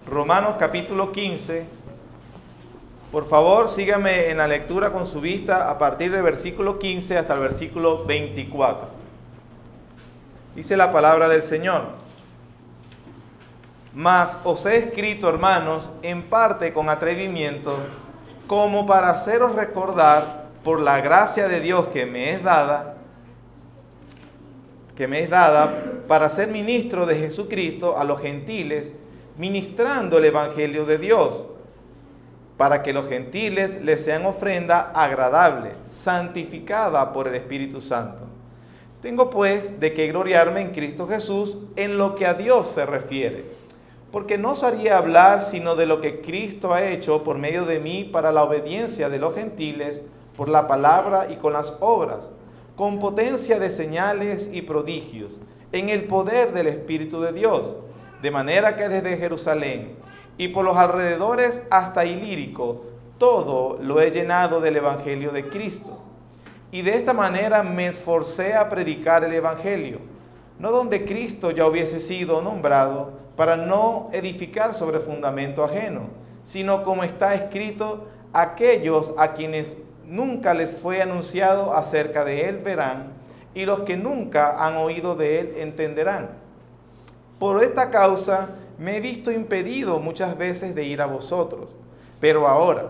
Romanos capítulo 15. Por favor, sígame en la lectura con su vista a partir del versículo 15 hasta el versículo 24. Dice la palabra del Señor: Mas os he escrito, hermanos, en parte con atrevimiento, como para haceros recordar, por la gracia de Dios que me es dada, para ser ministro de Jesucristo a los gentiles, ministrando el evangelio de Dios, para que los gentiles les sean ofrenda agradable, santificada por el Espíritu Santo. Tengo pues de qué gloriarme en Cristo Jesús en lo que a Dios se refiere, porque no osaría hablar sino de lo que Cristo ha hecho por medio de mí para la obediencia de los gentiles, por la palabra y con las obras, con potencia de señales y prodigios, en el poder del Espíritu de Dios, de manera que desde Jerusalén y por los alrededores hasta Ilírico, todo lo he llenado del Evangelio de Cristo. Y de esta manera me esforcé a predicar el Evangelio, no donde Cristo ya hubiese sido nombrado, para no edificar sobre fundamento ajeno, sino como está escrito: aquellos a quienes nunca les fue anunciado acerca de él verán, y los que nunca han oído de él entenderán. Por esta causa me he visto impedido muchas veces de ir a vosotros, pero ahora,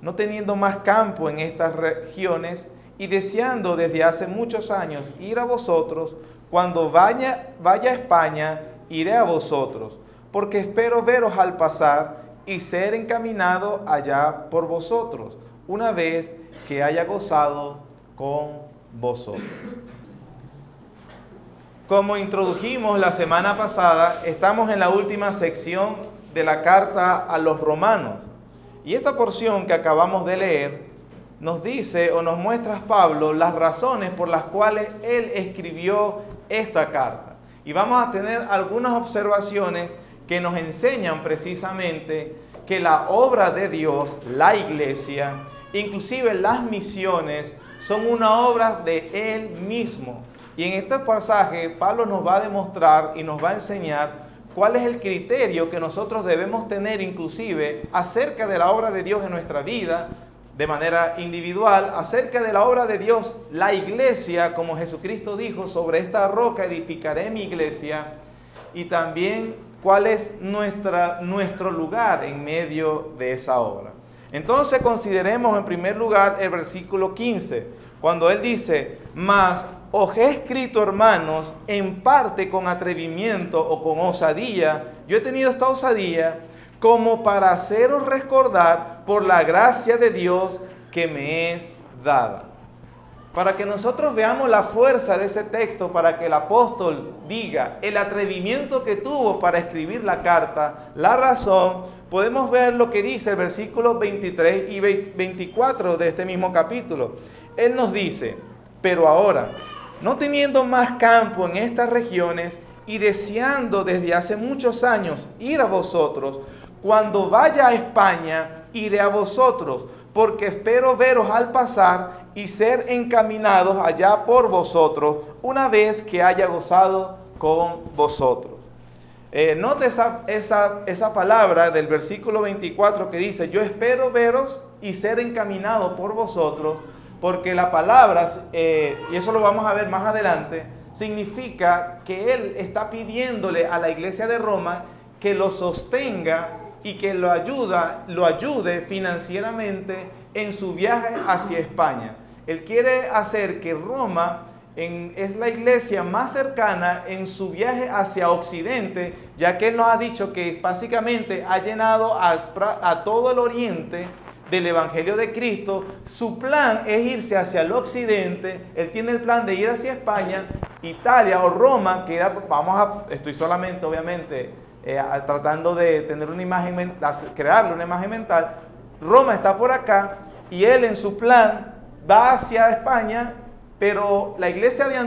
no teniendo más campo en estas regiones, y deseando desde hace muchos años ir a vosotros, cuando vaya a España, iré a vosotros, porque espero veros al pasar y ser encaminado allá por vosotros, una vez que haya gozado con vosotros. Como introdujimos la semana pasada, estamos en la última sección de la carta a los romanos. Y esta porción que acabamos de leer nos dice o nos muestra Pablo las razones por las cuales él escribió esta carta. Y vamos a tener algunas observaciones que nos enseñan precisamente que la obra de Dios, la iglesia, inclusive las misiones, son una obra de Él mismo. Y en este pasaje Pablo nos va a demostrar y nos va a enseñar cuál es el criterio que nosotros debemos tener inclusive acerca de la obra de Dios en nuestra vida, de manera individual, acerca de la obra de Dios, la iglesia, como Jesucristo dijo: sobre esta roca edificaré mi iglesia, y también cuál es nuestro lugar en medio de esa obra. Entonces consideremos en primer lugar el versículo 15, cuando él dice: Mas os he escrito, hermanos, en parte con atrevimiento o con osadía. Yo he tenido esta osadía como para haceros recordar por la gracia de Dios que me es dada. Para que nosotros veamos la fuerza de ese texto, para que el apóstol diga el atrevimiento que tuvo para escribir la carta, la razón, podemos ver lo que dice el versículo 23 y 24 de este mismo capítulo. Él nos dice: pero ahora, no teniendo más campo en estas regiones y deseando desde hace muchos años ir a vosotros, cuando vaya a España, iré a vosotros, porque espero veros al pasar y ser encaminados allá por vosotros, una vez que haya gozado con vosotros. Note esa palabra del versículo 24 que dice: yo espero veros y ser encaminado por vosotros, porque la palabra, y eso lo vamos a ver más adelante, significa que él está pidiéndole a la iglesia de Roma que lo sostenga y que lo ayude financieramente en su viaje hacia España. Él quiere hacer que Roma es la iglesia más cercana en su viaje hacia Occidente, ya que él nos ha dicho que básicamente ha llenado a todo el oriente del Evangelio de Cristo. Su plan es irse hacia el occidente. Él tiene el plan de ir hacia España, Italia o Roma, que estoy solamente obviamente tratando de tener una imagen, crearle una imagen mental. Roma está por acá y él en su plan va hacia España, pero la iglesia de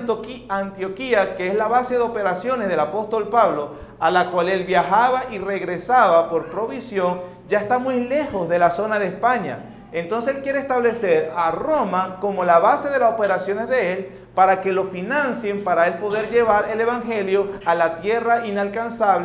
Antioquía, que es la base de operaciones del apóstol Pablo, a la cual él viajaba y regresaba por provisión, ya está muy lejos de la zona de España. Entonces él quiere establecer a Roma como la base de las operaciones de él para que lo financien, para él poder llevar el evangelio a la tierra inalcanzada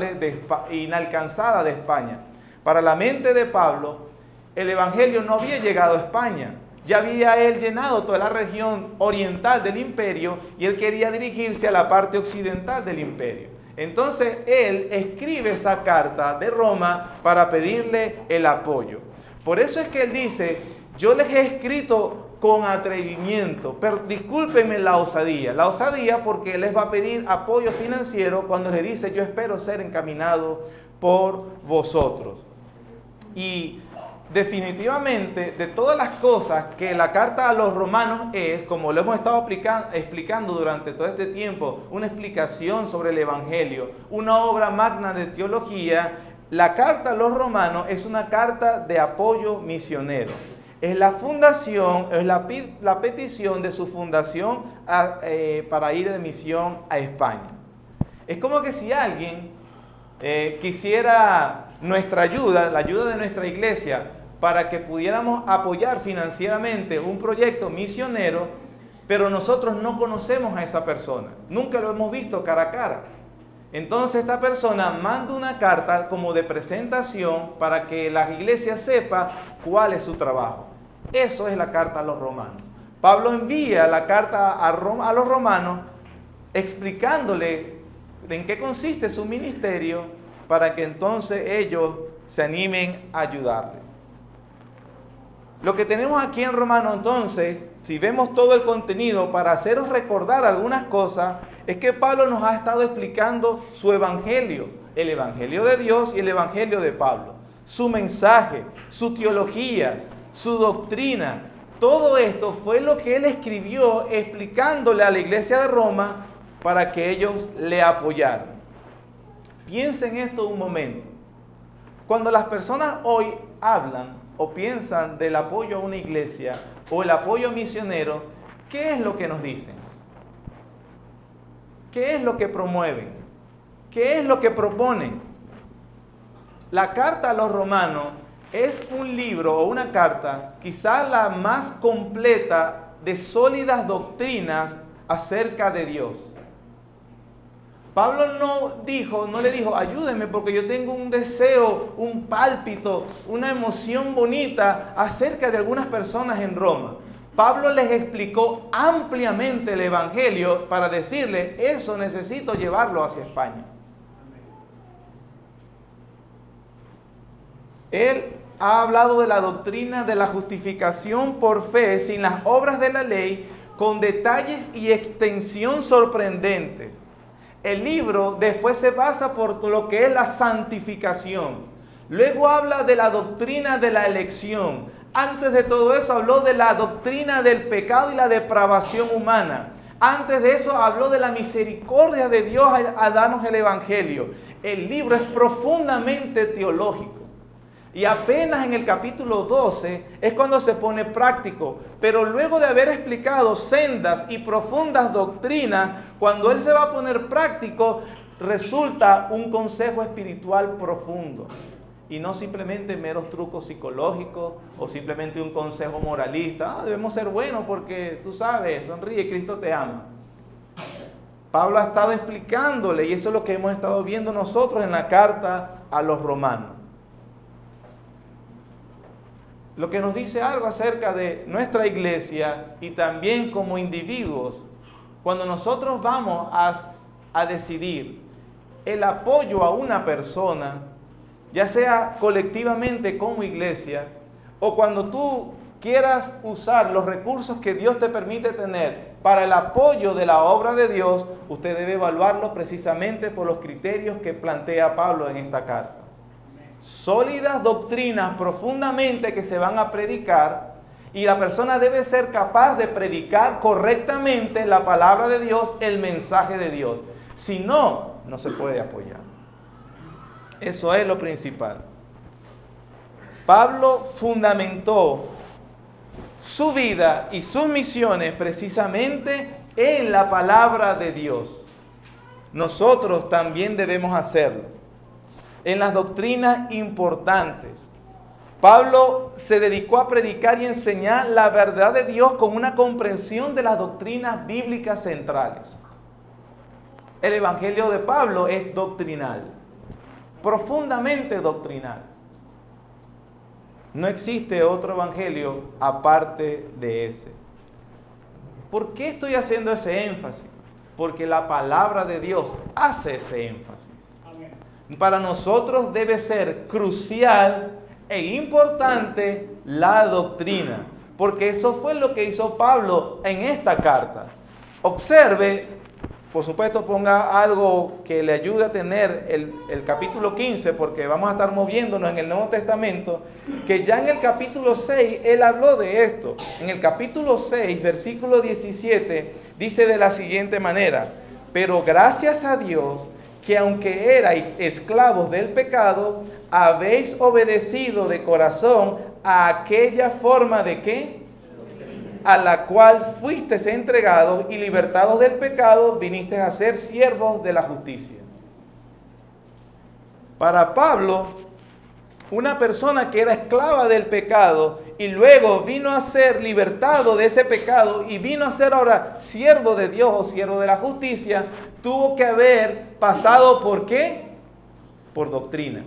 de España. Para la mente de Pablo, el evangelio no había llegado a España. Ya había él llenado toda la región oriental del imperio y él quería dirigirse a la parte occidental del imperio. Entonces él escribe esa carta de Roma para pedirle el apoyo. Por eso es que él dice, yo les he escrito con atrevimiento, pero discúlpenme la osadía porque él les va a pedir apoyo financiero cuando le dice, yo espero ser encaminado por vosotros. Y definitivamente, de todas las cosas que la carta a los romanos es, como lo hemos estado explicando durante todo este tiempo, una explicación sobre el evangelio, una obra magna de teología, la carta a los romanos es una carta de apoyo misionero. Es la fundación, es la petición de su fundación para ir de misión a España. Es como que si alguien quisiera nuestra ayuda, la ayuda de nuestra iglesia, para que pudiéramos apoyar financieramente un proyecto misionero, pero nosotros no conocemos a esa persona, nunca lo hemos visto cara a cara. Entonces esta persona manda una carta como de presentación para que la iglesia sepa cuál es su trabajo. Eso es la carta a los romanos. Pablo envía la carta a los romanos explicándole en qué consiste su ministerio para que entonces ellos se animen a ayudarle. Lo que tenemos aquí en Romanos entonces, si vemos todo el contenido para haceros recordar algunas cosas, es que Pablo nos ha estado explicando su evangelio, el evangelio de Dios y el evangelio de Pablo, su mensaje, su teología, su doctrina. Todo esto fue lo que él escribió explicándole a la iglesia de Roma para que ellos le apoyaran. Piensen esto un momento. Cuando las personas hoy hablan o piensan del apoyo a una iglesia o el apoyo misionero, ¿qué es lo que nos dicen? ¿Qué es lo que promueven? ¿Qué es lo que proponen? La carta a los romanos es un libro o una carta, quizá la más completa de sólidas doctrinas acerca de Dios. Pablo no le dijo, ayúdenme porque yo tengo un deseo, un pálpito, una emoción bonita acerca de algunas personas en Roma. Pablo les explicó ampliamente el evangelio para decirle, eso necesito llevarlo hacia España. Él ha hablado de la doctrina de la justificación por fe sin las obras de la ley, con detalles y extensión sorprendentes. El libro después se basa por lo que es la santificación. Luego habla de la doctrina de la elección. Antes de todo eso habló de la doctrina del pecado y la depravación humana. Antes de eso habló de la misericordia de Dios a darnos el evangelio. El libro es profundamente teológico. Y apenas en el capítulo 12 es cuando se pone práctico. Pero luego de haber explicado sendas y profundas doctrinas, cuando él se va a poner práctico, resulta un consejo espiritual profundo. Y no simplemente meros trucos psicológicos o simplemente un consejo moralista. Debemos ser buenos porque tú sabes, sonríe, Cristo te ama. Pablo ha estado explicándole y eso es lo que hemos estado viendo nosotros en la carta a los romanos. Lo que nos dice algo acerca de nuestra iglesia y también como individuos, cuando nosotros vamos a decidir el apoyo a una persona, ya sea colectivamente como iglesia, o cuando tú quieras usar los recursos que Dios te permite tener para el apoyo de la obra de Dios, usted debe evaluarlo precisamente por los criterios que plantea Pablo en esta carta. Sólidas doctrinas profundamente que se van a predicar y la persona debe ser capaz de predicar correctamente la palabra de Dios, el mensaje de Dios. Si no, no se puede apoyar. Eso es lo principal. Pablo fundamentó su vida y sus misiones precisamente en la palabra de Dios. Nosotros también debemos hacerlo. En las doctrinas importantes, Pablo se dedicó a predicar y enseñar la verdad de Dios con una comprensión de las doctrinas bíblicas centrales. El evangelio de Pablo es doctrinal, profundamente doctrinal. No existe otro evangelio aparte de ese. ¿Por qué estoy haciendo ese énfasis? Porque la palabra de Dios hace ese énfasis. Amén. Para nosotros debe ser crucial e importante la doctrina, porque eso fue lo que hizo Pablo en esta carta. Observe, por supuesto ponga algo que le ayude a tener el capítulo 15, porque vamos a estar moviéndonos en el Nuevo Testamento, que ya en el capítulo 6 él habló de esto. En el capítulo 6, versículo 17, dice de la siguiente manera: pero gracias a Dios que aunque erais esclavos del pecado, habéis obedecido de corazón a aquella forma de ¿qué? A la cual fuisteis entregados y libertados del pecado, vinisteis a ser siervos de la justicia. Para Pablo, una persona que era esclava del pecado y luego vino a ser libertado de ese pecado y vino a ser ahora siervo de Dios o siervo de la justicia, tuvo que haber pasado ¿por qué? Por doctrina.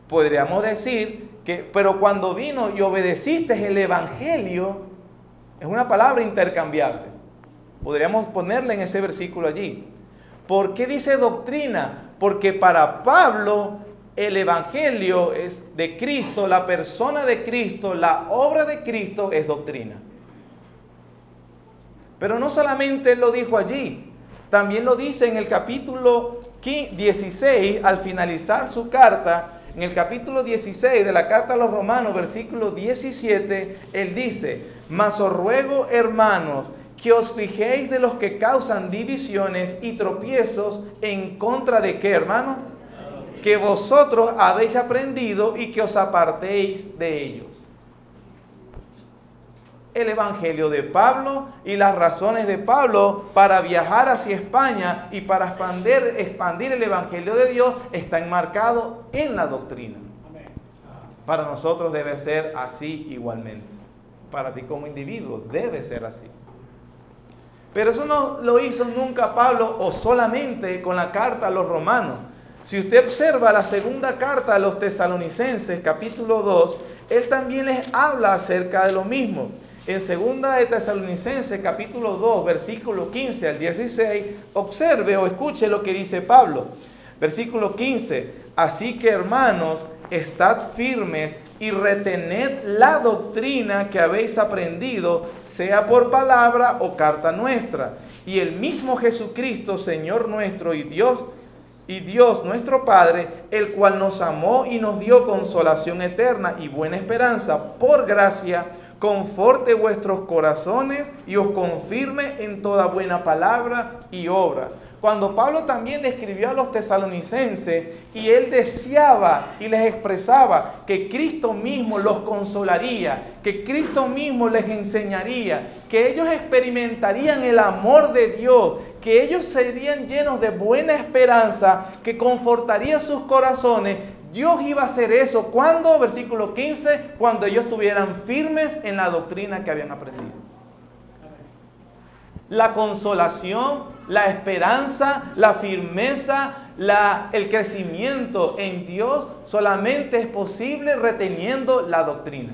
Podríamos decir que, pero cuando vino y obedeciste el evangelio, es una palabra intercambiable. Podríamos ponerla en ese versículo allí. ¿Por qué dice doctrina? Porque para Pablo el evangelio es de Cristo, la persona de Cristo, la obra de Cristo es doctrina. Pero no solamente él lo dijo allí, también lo dice en el capítulo 16, al finalizar su carta. En el capítulo 16 de la carta a los Romanos, versículo 17, él dice: mas os ruego, hermanos, que os fijéis de los que causan divisiones y tropiezos en contra de ¿qué, hermanos? Que vosotros habéis aprendido y que os apartéis de ellos. El evangelio de Pablo y las razones de Pablo para viajar hacia España y para expandir el evangelio de Dios está enmarcado en la doctrina. Amén. Para nosotros debe ser así igualmente. Para ti como individuo debe ser así. Pero eso no lo hizo nunca Pablo o solamente con la carta a los romanos. Si usted observa la segunda carta a los tesalonicenses, capítulo 2, él también les habla acerca de lo mismo. En segunda de Tesalonicenses, capítulo 2, versículo 15 al 16, observe o escuche lo que dice Pablo. Versículo 15: así que, hermanos, estad firmes y retened la doctrina que habéis aprendido, sea por palabra o carta nuestra. Y el mismo Jesucristo, Señor nuestro y Dios nuestro Padre, el cual nos amó y nos dio consolación eterna y buena esperanza por gracia, conforte vuestros corazones y os confirme en toda buena palabra y obra. Cuando Pablo también le escribió a los tesalonicenses y él deseaba y les expresaba que Cristo mismo los consolaría, que Cristo mismo les enseñaría, que ellos experimentarían el amor de Dios, que ellos serían llenos de buena esperanza, que confortaría sus corazones. Dios iba a hacer eso. ¿Cuándo? Versículo 15, cuando ellos estuvieran firmes en la doctrina que habían aprendido. La consolación, la esperanza, la firmeza, el crecimiento en Dios solamente es posible reteniendo la doctrina.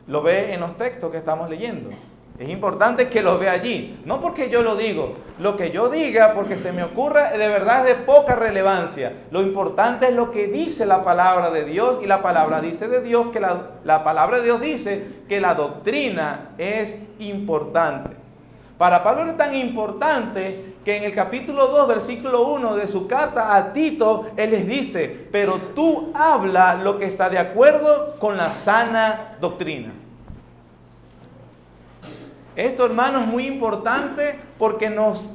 Lo ve en los textos que estamos leyendo. Es importante que lo vea allí, no porque yo lo digo, lo que yo diga porque se me ocurra de verdad es de poca relevancia. Lo importante es lo que dice la palabra de Dios, y la palabra dice de Dios que la palabra de Dios dice que la doctrina es importante. Para Pablo es tan importante que en el capítulo 2, versículo 1 de su carta a Tito, él les dice: pero tú habla lo que está de acuerdo con la sana doctrina. Esto, hermano, es muy importante porque nos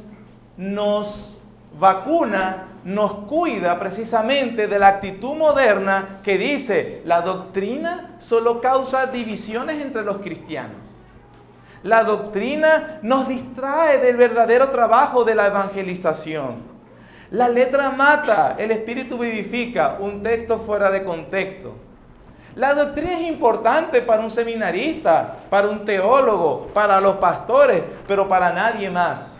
vacuna, nos cuida precisamente de la actitud moderna que dice: la doctrina solo causa divisiones entre los cristianos. La doctrina nos distrae del verdadero trabajo de la evangelización. La letra mata, el espíritu vivifica, un texto fuera de contexto. La doctrina es importante para un seminarista, para un teólogo, para los pastores, pero para nadie más.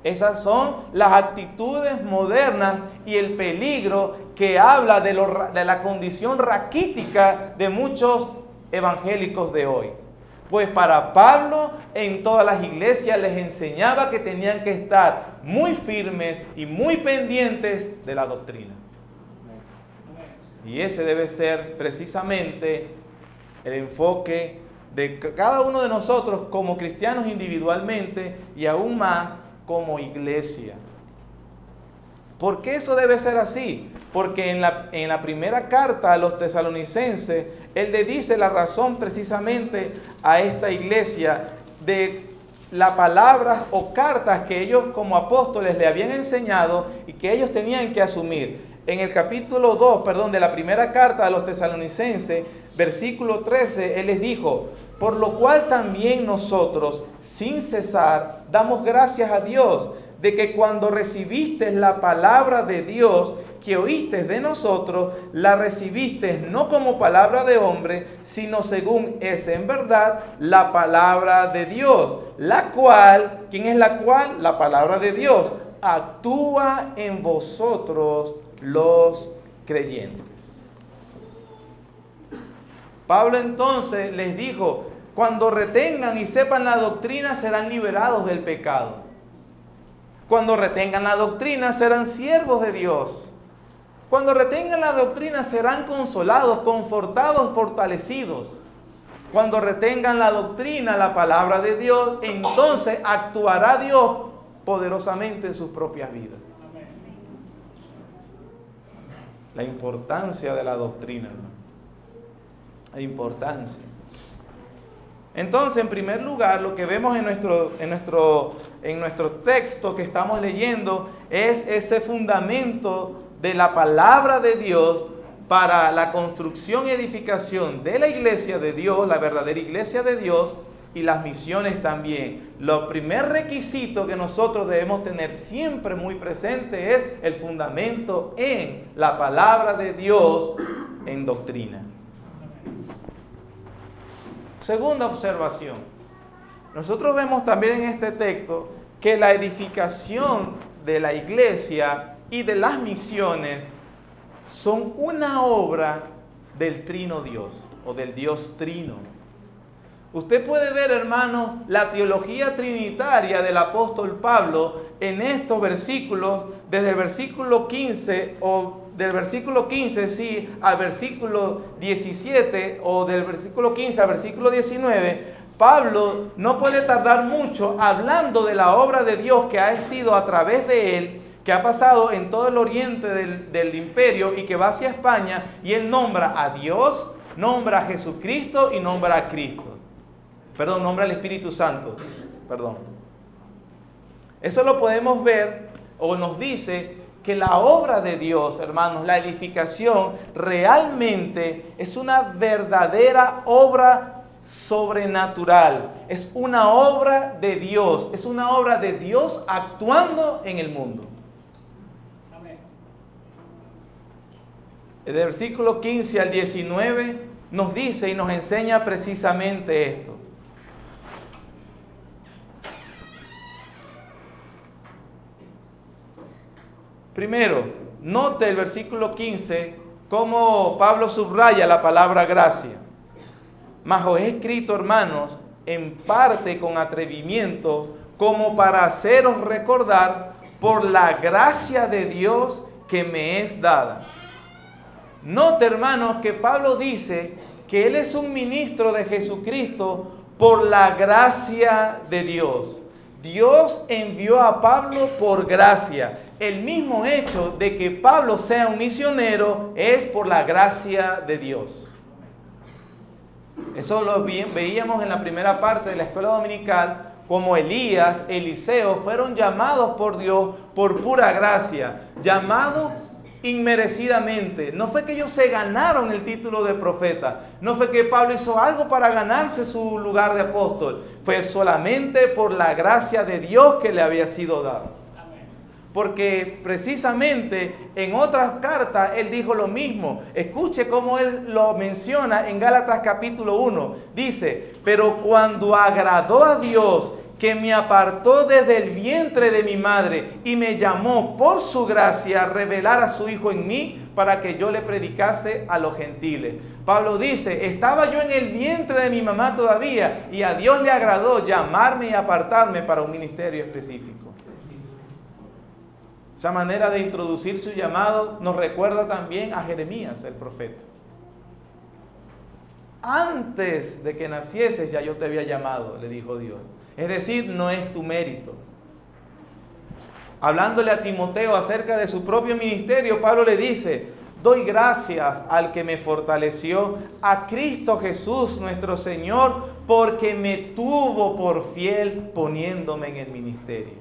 Esas son las actitudes modernas y el peligro que habla de la condición raquítica de muchos evangélicos de hoy. Pues para Pablo en todas las iglesias les enseñaba que tenían que estar muy firmes y muy pendientes de la doctrina. Y ese debe ser precisamente el enfoque de cada uno de nosotros como cristianos individualmente y aún más como iglesia. ¿Por qué eso debe ser así? Porque en la primera carta a los tesalonicenses, él le dice la razón precisamente a esta iglesia de las palabras o cartas que ellos como apóstoles le habían enseñado y que ellos tenían que asumir. En el capítulo 2, de la primera carta a los tesalonicenses, versículo 13, él les dijo: por lo cual también nosotros, sin cesar, damos gracias a Dios, de que cuando recibiste la palabra de Dios que oíste de nosotros, la recibiste no como palabra de hombre, sino según es en verdad la palabra de Dios, la cual, ¿quién es la cual? La palabra de Dios, actúa en vosotros los creyentes. Pablo entonces les dijo: cuando retengan y sepan la doctrina, serán liberados del pecado. Cuando retengan la doctrina, serán siervos de Dios. Cuando retengan la doctrina, serán consolados, confortados, fortalecidos. Cuando retengan la doctrina, la palabra de Dios, entonces actuará Dios poderosamente en sus propias vidas. La importancia de la doctrina, hermano. La importancia. Entonces, en primer lugar, lo que vemos en nuestro texto que estamos leyendo es ese fundamento de la palabra de Dios para la construcción y edificación de la iglesia de Dios, la verdadera iglesia de Dios, y las misiones también. Lo primer requisito que nosotros debemos tener siempre muy presente es el fundamento en la palabra de Dios en doctrina. Segunda observación. Nosotros vemos también en este texto que la edificación de la iglesia y de las misiones son una obra del Trino Dios o del Dios Trino. Usted puede ver, hermanos, la teología trinitaria del apóstol Pablo en estos versículos, desde el versículo 15 o del versículo 15 al versículo 17 o del versículo 15 al versículo 19. Pablo no puede tardar mucho hablando de la obra de Dios que ha sido a través de él, que ha pasado en todo el oriente del imperio y que va hacia España, y él nombra a Dios, nombra a Jesucristo y nombra a Cristo. Nombra al Espíritu Santo. Eso lo podemos ver, o nos dice que la obra de Dios, hermanos, la edificación, realmente es una verdadera obra sobrenatural. Es una obra de Dios. Es una obra de Dios actuando en el mundo. Amén. El versículo 15 al 19 nos dice y nos enseña precisamente esto. Primero, note el versículo 15, cómo Pablo subraya la palabra gracia. Mas os he escrito, hermanos, en parte con atrevimiento, como para haceros recordar por la gracia de Dios que me es dada. Note, hermanos, que Pablo dice que él es un ministro de Jesucristo por la gracia de Dios. Dios envió a Pablo por gracia. El mismo hecho de que Pablo sea un misionero es por la gracia de Dios. Eso lo veíamos en la primera parte de la escuela dominical, como Elías, Eliseo fueron llamados por Dios por pura gracia, llamados inmerecidamente. No fue que ellos se ganaron el título de profeta, no fue que Pablo hizo algo para ganarse su lugar de apóstol, fue solamente por la gracia de Dios que le había sido dado. porque precisamente en otras cartas él dijo lo mismo. Escuche cómo él lo menciona en Gálatas capítulo 1. Dice, pero cuando agradó a Dios, que me apartó desde el vientre de mi madre y me llamó por su gracia a revelar a su Hijo en mí para que yo le predicase a los gentiles. Pablo dice, estaba yo en el vientre de mi mamá todavía y a Dios le agradó llamarme y apartarme para un ministerio específico. Esa manera de introducir su llamado nos recuerda también a Jeremías, el profeta. Antes de que nacieses ya yo te había llamado, le dijo Dios. Es decir, no es tu mérito. Hablándole a Timoteo acerca de su propio ministerio, Pablo le dice, doy gracias al que me fortaleció, a Cristo Jesús nuestro Señor, porque me tuvo por fiel poniéndome en el ministerio.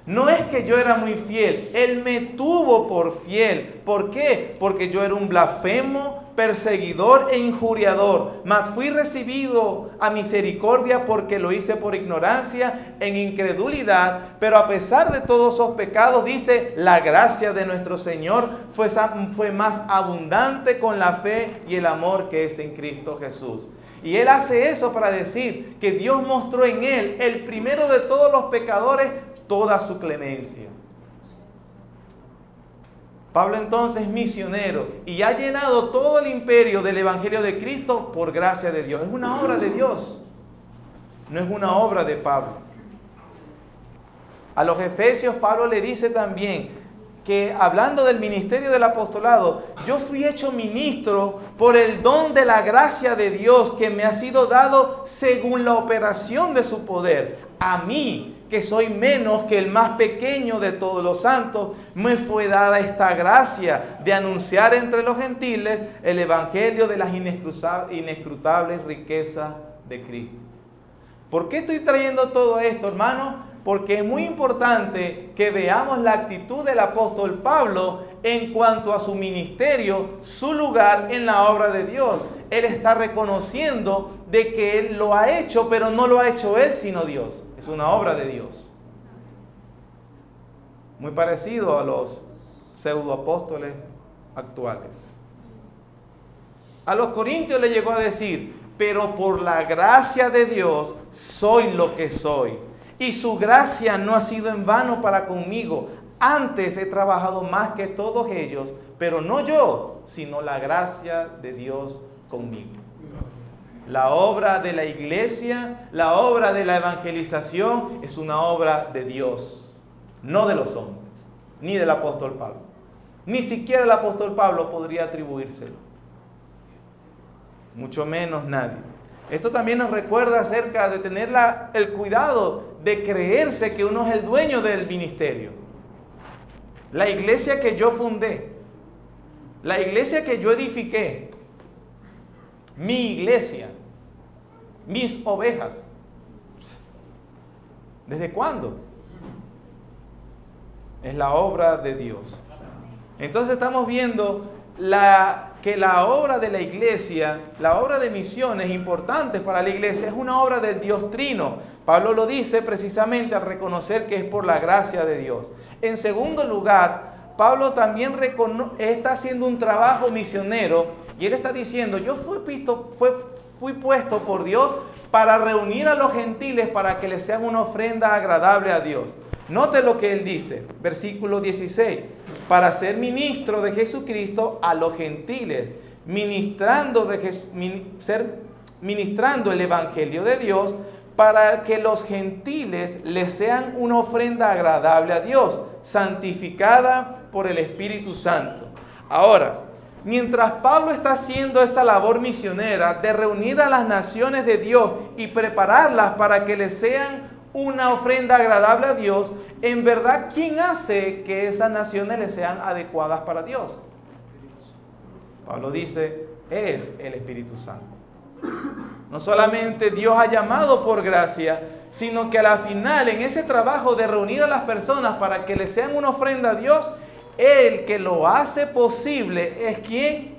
No es que yo era muy fiel, Él me tuvo por fiel. ¿Por qué? Porque yo era un blasfemo, perseguidor e injuriador, mas fui recibido a misericordia porque lo hice por ignorancia, en incredulidad, pero a pesar de todos esos pecados, dice, la gracia de nuestro Señor fue más abundante con la fe y el amor que es en Cristo Jesús. Y él hace eso para decir que Dios mostró en él, el primero de todos los pecadores, toda su clemencia. Pablo entonces es misionero y ha llenado todo el imperio del Evangelio de Cristo por gracia de Dios. Es una obra de Dios, no es una obra de Pablo. A los Efesios Pablo le dice también que, hablando del ministerio del apostolado, yo fui hecho ministro por el don de la gracia de Dios que me ha sido dado según la operación de su poder. A mí, que soy menos que el más pequeño de todos los santos, me fue dada esta gracia de anunciar entre los gentiles el evangelio de las inescrutables riquezas de Cristo. ¿Por qué estoy trayendo todo esto, hermano? Porque es muy importante que veamos la actitud del apóstol Pablo en cuanto a su ministerio, su lugar en la obra de Dios. Él está reconociendo de que él lo ha hecho, pero no lo ha hecho él, sino Dios. Es una obra de Dios. Muy parecido a los pseudoapóstoles actuales. A los corintios le llegó a decir, pero por la gracia de Dios soy lo que soy. Y su gracia no ha sido en vano para conmigo. Antes he trabajado más que todos ellos, pero no yo, sino la gracia de Dios conmigo. La obra de la iglesia, la obra de la evangelización es una obra de Dios, no de los hombres, ni del apóstol Pablo. Ni siquiera el apóstol Pablo podría atribuírselo, mucho menos nadie. Esto también nos recuerda acerca de tener el cuidado de creerse que uno es el dueño del ministerio. La iglesia que yo fundé, la iglesia que yo edifiqué, mi iglesia, mis ovejas. ¿Desde cuándo? Es la obra de Dios. Entonces estamos viendo que la obra de la iglesia, la obra de misiones importantes para la iglesia, es una obra del Dios Trino. Pablo lo dice precisamente al reconocer que es por la gracia de Dios. En segundo lugar, Pablo también está haciendo un trabajo misionero y él está diciendo, yo fui puesto por Dios para reunir a los gentiles para que les sean una ofrenda agradable a Dios. Note lo que él dice, versículo 16, para ser ministro de Jesucristo a los gentiles, ministrando el evangelio de Dios, para que los gentiles les sean una ofrenda agradable a Dios, santificada por el Espíritu Santo. Ahora, mientras Pablo está haciendo esa labor misionera de reunir a las naciones de Dios y prepararlas para que les sean una ofrenda agradable a Dios, en verdad, ¿quién hace que esas naciones les sean adecuadas para Dios? Pablo dice, es el Espíritu Santo. No solamente Dios ha llamado por gracia, sino que a la final, en ese trabajo de reunir a las personas para que les sean una ofrenda a Dios, el que lo hace posible es ¿quién?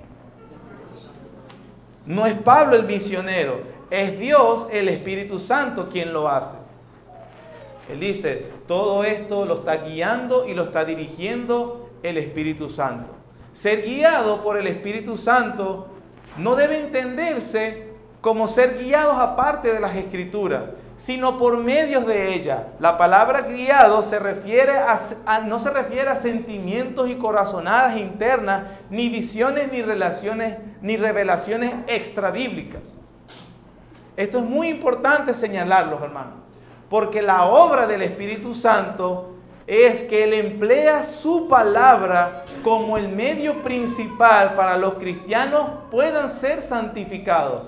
No es Pablo el misionero, es Dios, el Espíritu Santo, quien lo hace. Él dice, todo esto lo está guiando y lo está dirigiendo el Espíritu Santo. Ser guiado por el Espíritu Santo no debe entenderse como ser guiados aparte de las Escrituras, sino por medios de ellas. La palabra guiado no se refiere a sentimientos y corazonadas internas, ni visiones, ni revelaciones extrabíblicas. Esto es muy importante señalarlo, hermanos, porque la obra del Espíritu Santo es que Él emplea su palabra como el medio principal para los cristianos puedan ser santificados.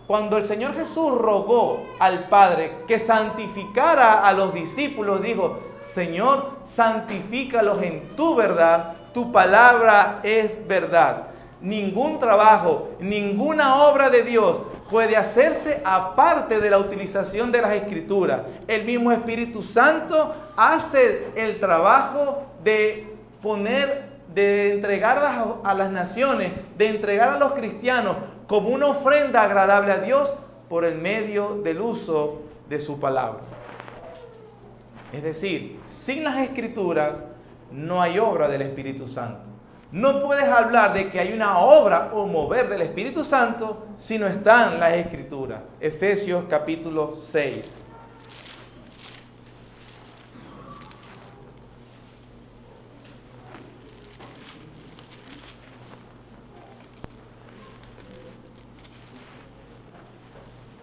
Cuando el Señor Jesús rogó al Padre que santificara a los discípulos, dijo, Señor, santifícalos en tu verdad, tu palabra es verdad. Ningún trabajo, ninguna obra de Dios puede hacerse aparte de la utilización de las Escrituras. El mismo Espíritu Santo hace el trabajo de entregar a las naciones, de entregar a los cristianos como una ofrenda agradable a Dios por el medio del uso de su palabra. Es decir, sin las Escrituras no hay obra del Espíritu Santo. No puedes hablar de que hay una obra o mover del Espíritu Santo si no están las Escrituras. Efesios capítulo 6.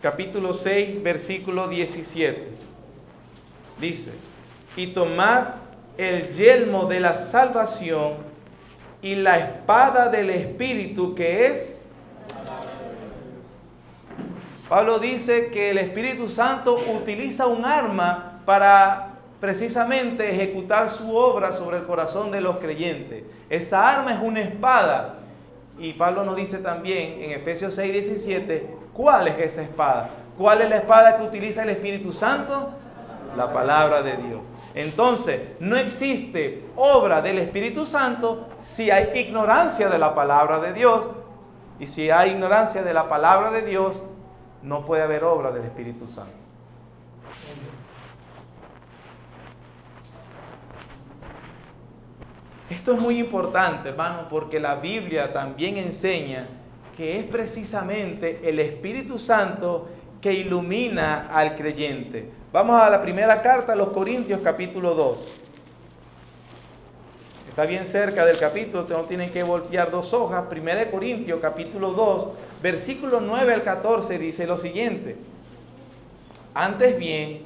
Capítulo 6, versículo 17. Dice, y tomad el yelmo de la salvación y la espada del Espíritu, que es... Pablo dice que el Espíritu Santo utiliza un arma para precisamente ejecutar su obra sobre el corazón de los creyentes. Esa arma es una espada. Y Pablo nos dice también en Efesios 6, 17, ¿cuál es esa espada? ¿Cuál es la espada que utiliza el Espíritu Santo? La palabra de Dios. Entonces, no existe obra del Espíritu Santo si hay ignorancia de la palabra de Dios. Y si hay ignorancia de la palabra de Dios, no puede haber obra del Espíritu Santo. Esto es muy importante, hermano, porque la Biblia también enseña que es precisamente el Espíritu Santo que ilumina al creyente. Vamos a la primera carta a los Corintios, capítulo 2. Está bien cerca del capítulo, no tienen que voltear dos hojas. 1 Corintios, capítulo 2, versículo 9 al 14, dice lo siguiente. Antes bien,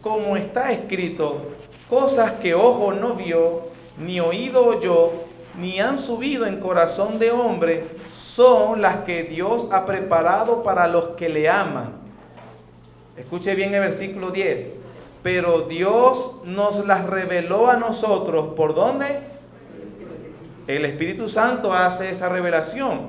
como está escrito, cosas que ojo no vio, ni oído oyó, ni han subido en corazón de hombre, son las que Dios ha preparado para los que le aman. Escuche bien el versículo 10. Pero Dios nos las reveló a nosotros. ¿Por dónde? El Espíritu Santo hace esa revelación.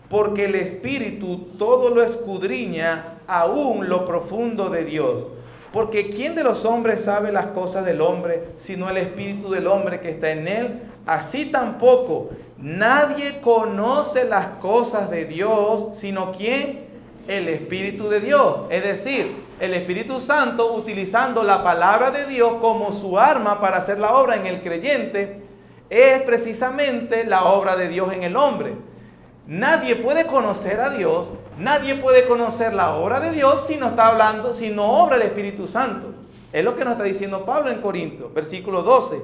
Porque el Espíritu todo lo escudriña, aún lo profundo de Dios. Porque ¿quién de los hombres sabe las cosas del hombre, sino el Espíritu del hombre que está en él? Así tampoco nadie conoce las cosas de Dios, sino ¿quién? El Espíritu de Dios. Es decir, el Espíritu Santo utilizando la palabra de Dios como su arma para hacer la obra en el creyente, es precisamente la obra de Dios en el hombre. Nadie puede conocer a Dios, nadie puede conocer la obra de Dios si no obra el Espíritu Santo. Es lo que nos está diciendo Pablo en Corintios, versículo 12.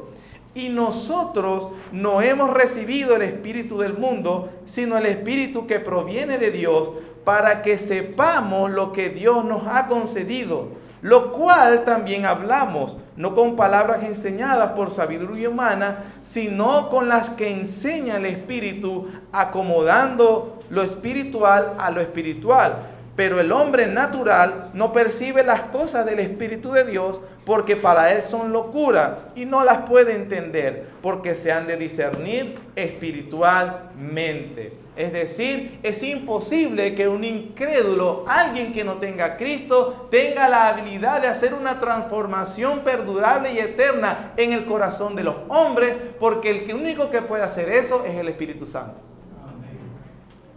Y nosotros no hemos recibido el espíritu del mundo, sino el Espíritu que proviene de Dios, para que sepamos lo que Dios nos ha concedido, lo cual también hablamos, no con palabras enseñadas por sabiduría humana, sino con las que enseña el Espíritu, acomodando lo espiritual a lo espiritual. Pero el hombre natural no percibe las cosas del Espíritu de Dios, porque para él son locura y no las puede entender, porque se han de discernir espiritualmente. Es decir, es imposible que un incrédulo, alguien que no tenga a Cristo, tenga la habilidad de hacer una transformación perdurable y eterna en el corazón de los hombres, porque el único que puede hacer eso es el Espíritu Santo.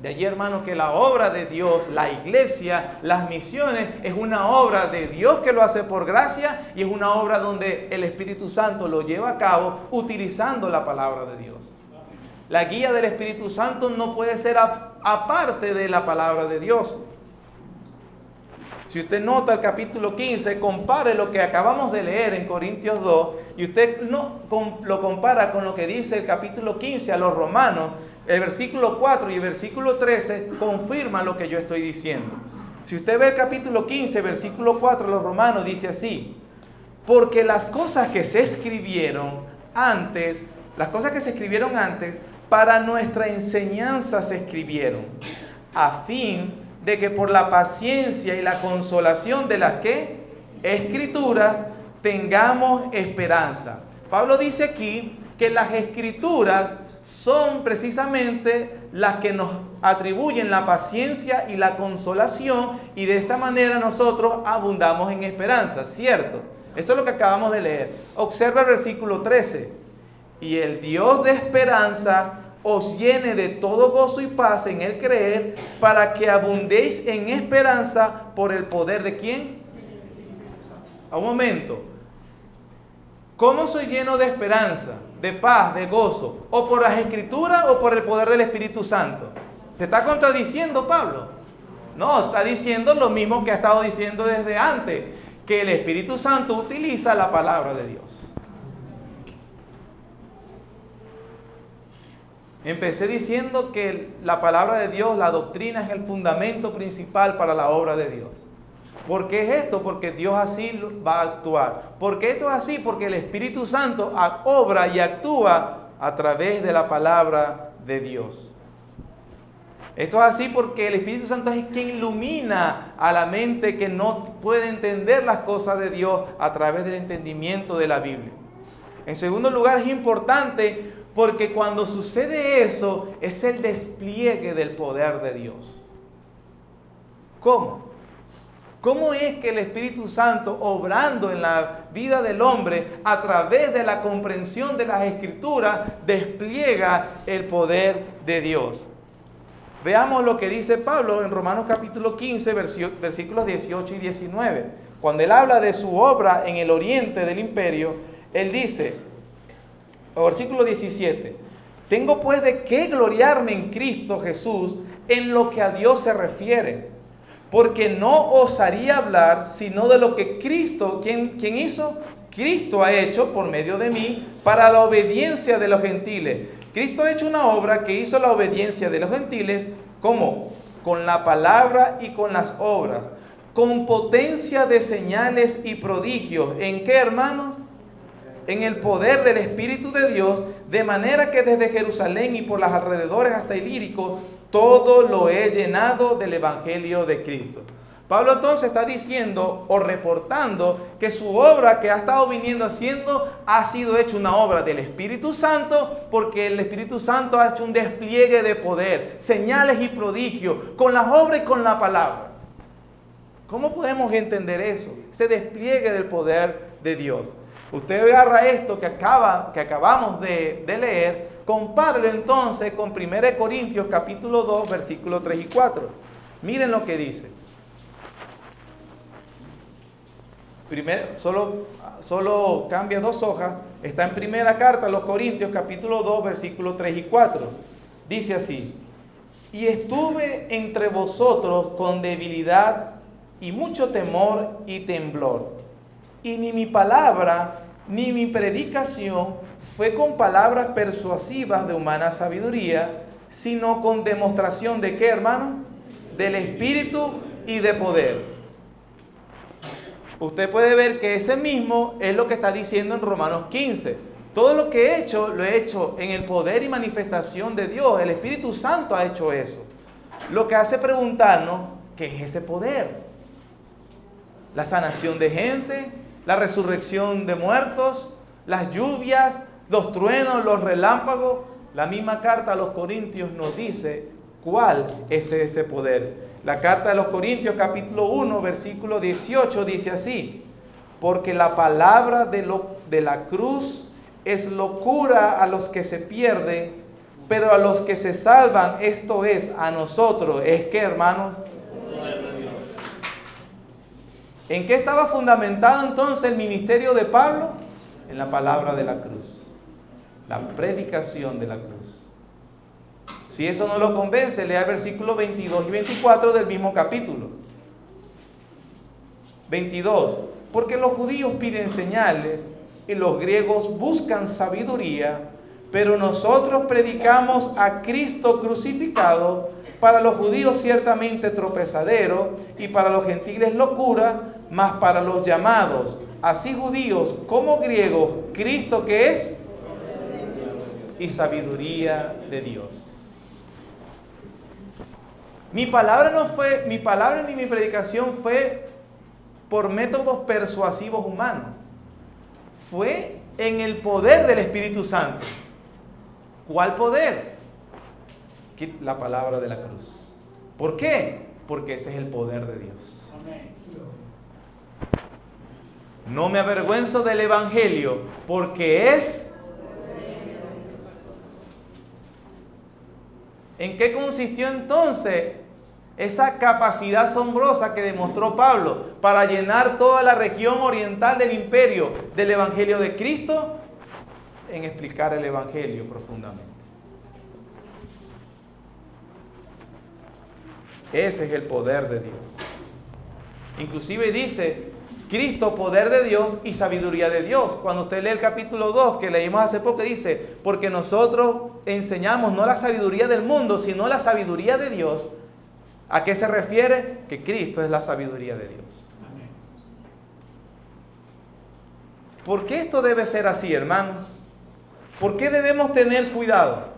De allí, hermanos, que la obra de Dios, la iglesia, las misiones, es una obra de Dios que lo hace por gracia y es una obra donde el Espíritu Santo lo lleva a cabo utilizando la palabra de Dios. La guía del Espíritu Santo no puede ser aparte de la palabra de Dios. Si usted nota el capítulo 15, compare lo que acabamos de leer en Corintios 2 y usted lo compara con lo que dice el capítulo 15 a los romanos, el versículo 4 y el versículo 13 confirman lo que yo estoy diciendo. Si usted ve el capítulo 15, versículo 4 de los romanos, dice así: porque las cosas que se escribieron antes, para nuestra enseñanza se escribieron, a fin de que por la paciencia y la consolación de las Escrituras tengamos esperanza. Pablo dice aquí que las Escrituras son precisamente las que nos atribuyen la paciencia y la consolación, y de esta manera nosotros abundamos en esperanza, ¿cierto? Eso es lo que acabamos de leer. Observa el versículo 13. Y el Dios de esperanza os llene de todo gozo y paz en el creer, para que abundéis en esperanza por el poder ¿de quién? A un momento. ¿Cómo soy lleno de esperanza, de paz, de gozo? ¿O por las Escrituras o por el poder del Espíritu Santo? ¿Se está contradiciendo Pablo? No, está diciendo lo mismo que ha estado diciendo desde antes, que el Espíritu Santo utiliza la palabra de Dios. Empecé diciendo que la palabra de Dios, la doctrina, es el fundamento principal para la obra de Dios. ¿Por qué es esto? Porque Dios así va a actuar. ¿Por qué esto es así? Porque el Espíritu Santo obra y actúa a través de la palabra de Dios. Esto es así porque el Espíritu Santo es quien ilumina a la mente que no puede entender las cosas de Dios a través del entendimiento de la Biblia. En segundo lugar, es importante porque cuando sucede eso, es el despliegue del poder de Dios. ¿Cómo? ¿Cómo es que el Espíritu Santo, obrando en la vida del hombre a través de la comprensión de las Escrituras, despliega el poder de Dios? Veamos lo que dice Pablo en Romanos capítulo 15, versículos 18 y 19. Cuando él habla de su obra en el oriente del imperio, él dice, versículo 17, tengo pues de qué gloriarme en Cristo Jesús en lo que a Dios se refiere, porque no osaría hablar sino de lo que Cristo, ¿quién hizo? Cristo ha hecho por medio de mí para la obediencia de los gentiles. Cristo ha hecho una obra que hizo la obediencia de los gentiles, ¿cómo? Con la palabra y con las obras, con potencia de señales y prodigios. ¿En qué, hermanos? En el poder del Espíritu de Dios, de manera que desde Jerusalén y por los alrededores hasta Ilírico, todo lo he llenado del Evangelio de Cristo. Pablo entonces está diciendo o reportando que su obra que ha estado viniendo haciendo ha sido hecha una obra del Espíritu Santo, porque el Espíritu Santo ha hecho un despliegue de poder, señales y prodigios, con las obras y con la palabra. ¿Cómo podemos entender eso? Ese despliegue del poder de Dios. Usted agarra esto que acabamos de leer, compárelo entonces con 1 Corintios capítulo 2, versículos 3 y 4. Miren lo que dice. Solo cambia 2 hojas. Está en primera carta a los Corintios capítulo 2, versículos 3 y 4. Dice así: y estuve entre vosotros con debilidad y mucho temor y temblor. Y ni mi palabra ni mi predicación fue con palabras persuasivas de humana sabiduría, sino con demostración de ¿qué, hermano? Del Espíritu y de poder. Usted puede ver que ese mismo es lo que está diciendo en Romanos 15. Todo lo que he hecho, lo he hecho en el poder y manifestación de Dios. El Espíritu Santo ha hecho eso. Lo que hace preguntarnos, ¿qué es ese poder? La sanación de gente, la resurrección de muertos, las lluvias, los truenos, los relámpagos. La misma carta a los Corintios nos dice cuál es ese poder. La carta de los Corintios capítulo 1 versículo 18 dice así: porque la palabra de la cruz es locura a los que se pierden, pero a los que se salvan, esto es, a nosotros, ¿es que, hermanos? ¿En qué estaba fundamentado entonces el ministerio de Pablo? En la palabra de la cruz, la predicación de la cruz. Si eso no lo convence, lea versículos 22 y 24 del mismo capítulo. 22. Porque los judíos piden señales y los griegos buscan sabiduría, pero nosotros predicamos a Cristo crucificado, para los judíos ciertamente tropezadero y para los gentiles locura, mas para los llamados, así judíos como griegos, Cristo que es y sabiduría de Dios. Mi palabra ni mi predicación fue por métodos persuasivos humanos. Fue en el poder del Espíritu Santo. ¿Cuál poder? La palabra de la cruz. ¿Por qué? Porque ese es el poder de Dios. No me avergüenzo del Evangelio, porque es... ¿En qué consistió entonces esa capacidad asombrosa que demostró Pablo para llenar toda la región oriental del imperio del Evangelio de Cristo? En explicar el Evangelio profundamente. Ese es el poder de Dios. Inclusive dice, Cristo, poder de Dios y sabiduría de Dios. Cuando usted lee el capítulo 2, que leímos hace poco, dice, porque nosotros enseñamos no la sabiduría del mundo, sino la sabiduría de Dios. ¿A qué se refiere? Que Cristo es la sabiduría de Dios. ¿Por qué esto debe ser así, hermanos? ¿Por qué debemos tener cuidado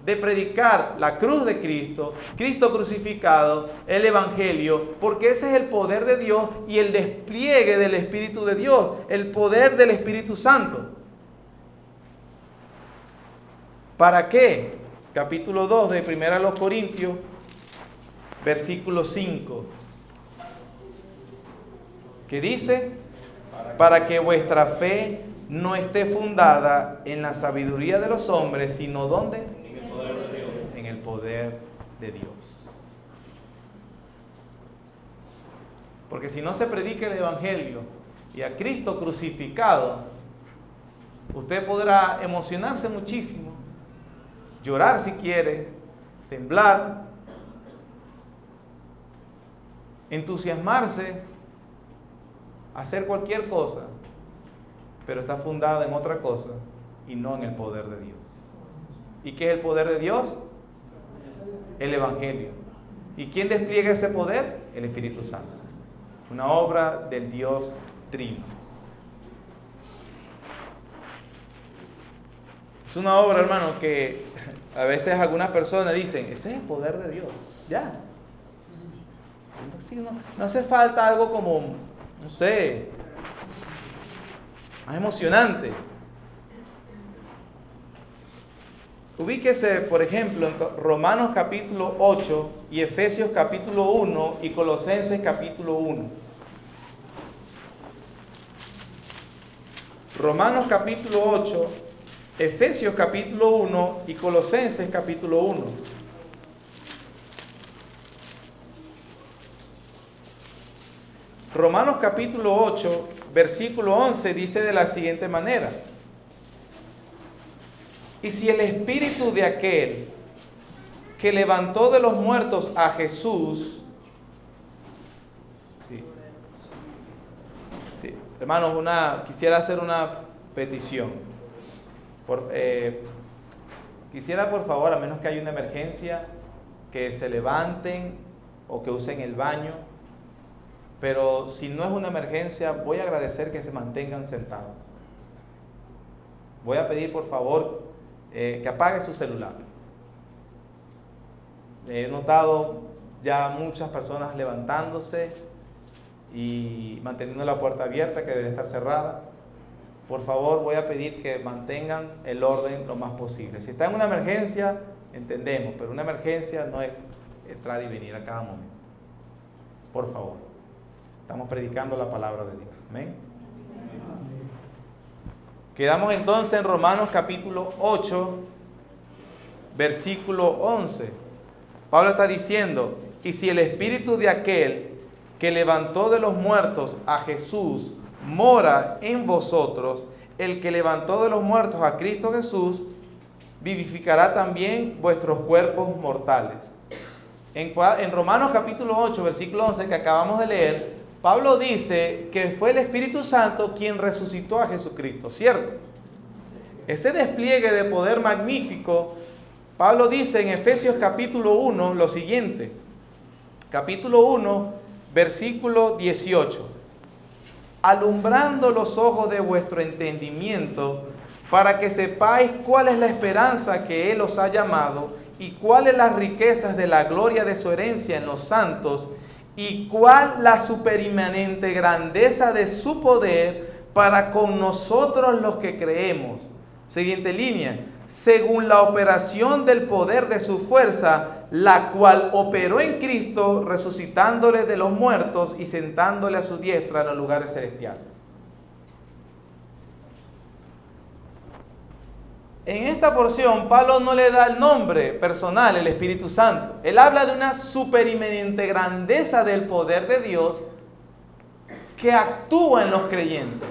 de predicar la cruz de Cristo, Cristo crucificado, el Evangelio? Porque ese es el poder de Dios y el despliegue del Espíritu de Dios, el poder del Espíritu Santo. ¿Para qué? Capítulo 2 de 1 Corintios, versículo 5, que dice, para que vuestra fe no esté fundada en la sabiduría de los hombres, sino ¿dónde? En el poder de Dios. En el poder de Dios. Porque si no se predica el Evangelio y a Cristo crucificado, usted podrá emocionarse muchísimo, llorar si quiere, temblar, entusiasmarse, hacer cualquier cosa, pero está fundada en otra cosa y no en el poder de Dios. ¿Y qué es el poder de Dios? El Evangelio. ¿Y quién despliega ese poder? El Espíritu Santo. Una obra del Dios Trino. Es una obra, hermano, que a veces algunas personas dicen, ese es el poder de Dios. Ya. No hace falta algo como, no sé, más emocionante. Ubíquese, por ejemplo, en Romanos capítulo 8 y Efesios capítulo 1 y Colosenses capítulo 1. Romanos capítulo 8, Efesios capítulo 1 y Colosenses capítulo 1. Romanos capítulo 8, versículo 11 dice de la siguiente manera: y si el espíritu de aquel que levantó de los muertos a Jesús, hermanos, quisiera hacer una petición. Quisiera, por favor, a menos que haya una emergencia, que se levanten o que usen el baño. Pero si no es una emergencia, voy a agradecer que se mantengan sentados. Voy a pedir, por favor, que apague su celular. He notado ya muchas personas levantándose y manteniendo la puerta abierta, que debe estar cerrada. Por favor, voy a pedir que mantengan el orden lo más posible. Si está en una emergencia, entendemos, pero una emergencia no es entrar y venir a cada momento. Por favor. Estamos predicando la palabra de Dios. Amén. Quedamos entonces en Romanos capítulo 8, versículo 11. Pablo está diciendo, y si el espíritu de aquel que levantó de los muertos a Jesús mora en vosotros, el que levantó de los muertos a Cristo Jesús, vivificará también vuestros cuerpos mortales. En Romanos capítulo 8, versículo 11 que acabamos de leer, Pablo dice que fue el Espíritu Santo quien resucitó a Jesucristo, ¿cierto? Ese despliegue de poder magnífico, Pablo dice en Efesios capítulo 1 lo siguiente, capítulo 1, versículo 18. Alumbrando los ojos de vuestro entendimiento, para que sepáis cuál es la esperanza que Él os ha llamado, y cuáles las riquezas de la gloria de su herencia en los santos, y cuál la superinmanente grandeza de su poder para con nosotros los que creemos. Siguiente línea. Según la operación del poder de su fuerza, la cual operó en Cristo, resucitándole de los muertos y sentándole a su diestra en los lugares celestiales. En esta porción, Pablo no le da el nombre personal, el Espíritu Santo. Él habla de una superinmanente grandeza del poder de Dios que actúa en los creyentes.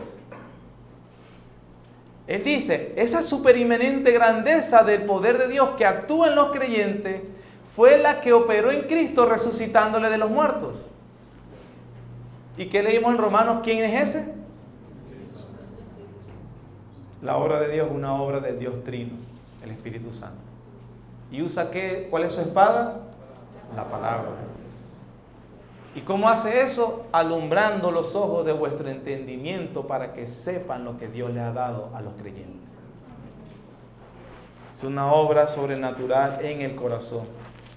Él dice, esa superinmanente grandeza del poder de Dios que actúa en los creyentes fue la que operó en Cristo resucitándole de los muertos. ¿Y qué leímos en Romanos? ¿Quién es ese? La obra de Dios es una obra del Dios Trino, el Espíritu Santo. ¿Y usa qué? ¿Cuál es su espada? La palabra. ¿Y cómo hace eso? Alumbrando los ojos de vuestro entendimiento para que sepan lo que Dios le ha dado a los creyentes. Es una obra sobrenatural en el corazón.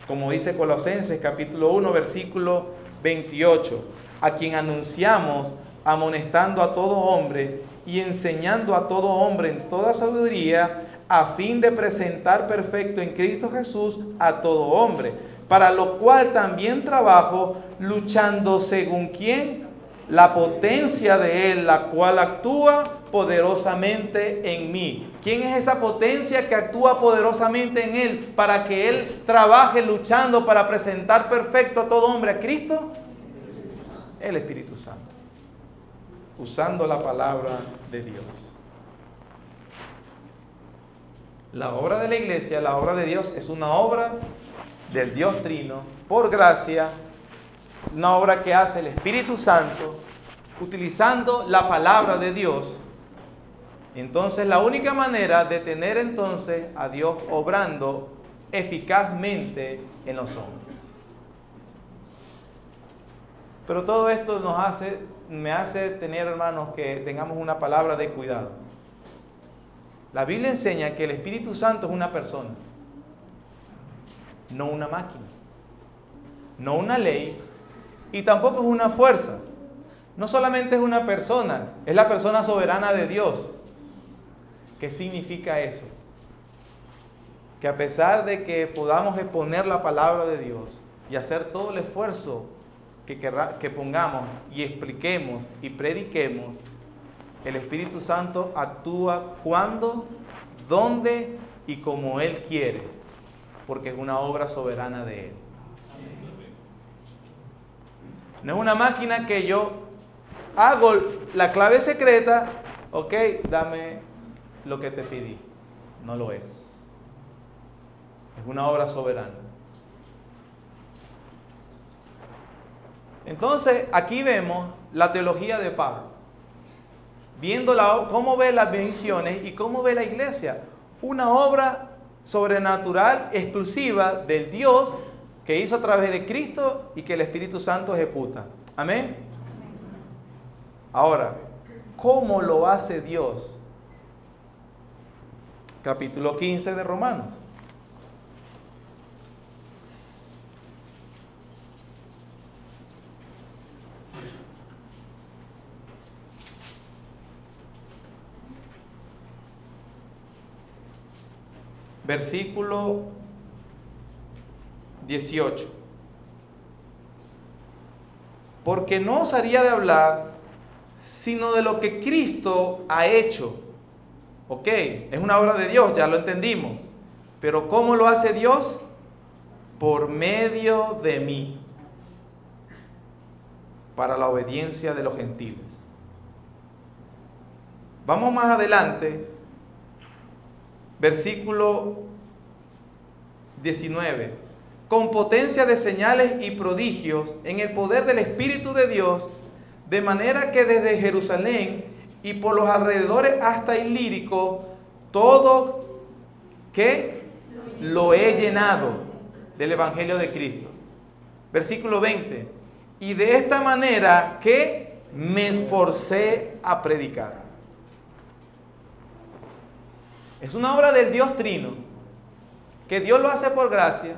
Como dice Colosenses capítulo 1, versículo 28, a quien anunciamos amonestando a todo hombre y enseñando a todo hombre en toda sabiduría, a fin de presentar perfecto en Cristo Jesús a todo hombre, para lo cual también trabajo, luchando según quién, la potencia de Él, la cual actúa poderosamente en mí. ¿Quién es esa potencia que actúa poderosamente en Él para que Él trabaje luchando para presentar perfecto a todo hombre a Cristo? El Espíritu Santo, usando la palabra de Dios. La obra de la iglesia, la obra de Dios, es una obra del Dios Trino, por gracia, una obra que hace el Espíritu Santo, utilizando la palabra de Dios. Entonces, la única manera de tener entonces a Dios obrando eficazmente en los hombres. Pero todo esto me hace tener, hermanos, que tengamos una palabra de cuidado. La Biblia enseña que el Espíritu Santo es una persona, no una máquina, no una ley, y tampoco es una fuerza. No solamente es una persona, es la persona soberana de Dios. ¿Qué significa eso? Que a pesar de que podamos exponer la palabra de Dios y hacer todo el esfuerzo que pongamos y expliquemos y prediquemos, el Espíritu Santo actúa cuando, dónde y como Él quiere, porque es una obra soberana de Él. No es una máquina que yo hago la clave secreta, ok, dame lo que te pedí. No lo es. Es una obra soberana. Entonces, aquí vemos la teología de Pablo, viendo cómo ve las bendiciones y cómo ve la iglesia. Una obra sobrenatural exclusiva del Dios que hizo a través de Cristo y que el Espíritu Santo ejecuta. Amén. Ahora, ¿cómo lo hace Dios? Capítulo 15 de Romanos. Versículo 18. Porque no os haría de hablar sino de lo que Cristo ha hecho. Ok, es una obra de Dios, ya lo entendimos. Pero ¿cómo lo hace Dios? Por medio de mí, para la obediencia de los gentiles. Vamos más adelante, versículo 19. Con potencia de señales y prodigios en el poder del Espíritu de Dios, de manera que desde Jerusalén y por los alrededores hasta Ilírico, todo que lo he llenado del Evangelio de Cristo. Versículo 20. Y de esta manera que me esforcé a predicar. Es una obra del Dios Trino, que Dios lo hace por gracia,